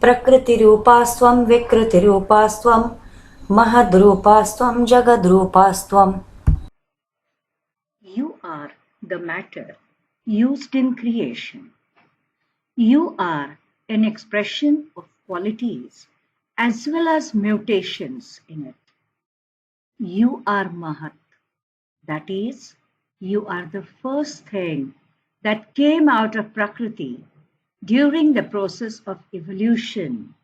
प्रकृतिरूपास्त्वं विकृतिरूपास्त्वं महद्रूपास्त्वं जगद्रूपास्त्वं. You are the matter used in creation. You are an expression of qualities as well as mutations in it. You are Mahat, that is, you are the first thing that came out of Prakriti during the process of evolution,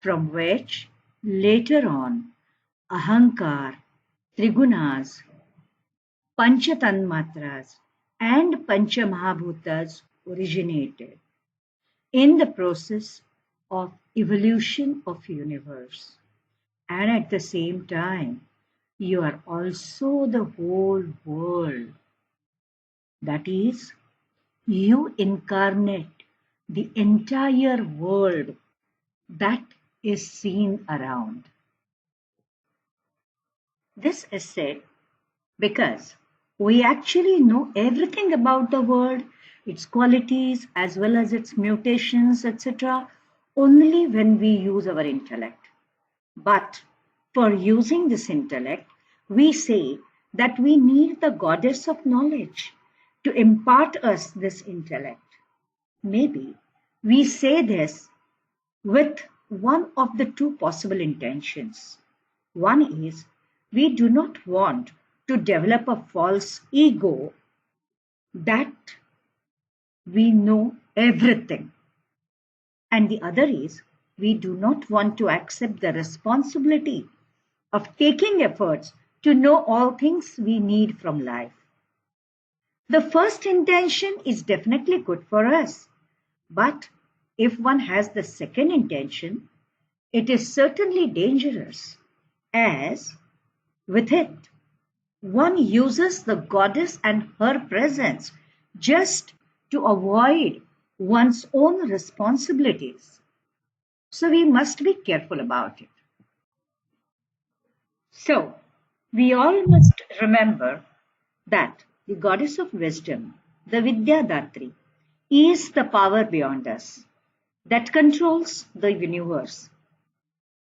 from which later on Ahankar, Trigunas, Panchatanmatras, and Panchamahabhutas originated in the process of evolution of universe. And at the same time, you are also the whole world. That is, you incarnate the entire world that is seen around. This is said because we actually know everything about the world, its qualities as well as its mutations, etc., only when we use our intellect. But for using this intellect, we say that we need the goddess of knowledge to impart us this intellect. Maybe we say this with one of the two possible intentions. One is we do not want to develop a false ego that we know everything. And the other is we do not want to accept the responsibility of taking efforts to know all things we need from life. The first intention is definitely good for us, but if one has the second intention, it is certainly dangerous, as with it, one uses the goddess and her presence just to avoid one's own responsibilities. So we must be careful about it. So we all must remember that the goddess of wisdom, the Vidyadatri, is the power beyond us that controls the universe,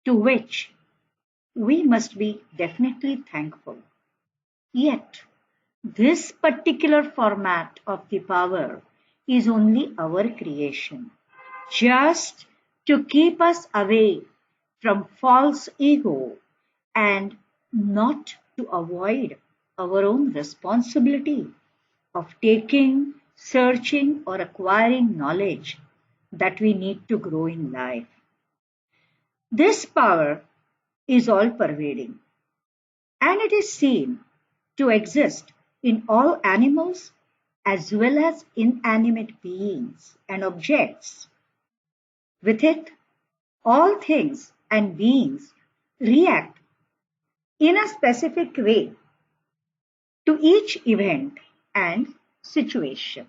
to which we must be definitely thankful. Yet, this particular format of the power is only our creation, just to keep us away from false ego and not to avoid our own responsibility of taking, searching, or acquiring knowledge that we need to grow in life. This power is all pervading, and it is seen to exist in all animals as well as inanimate beings and objects. With it, all things and beings react in a specific way to each event and situation.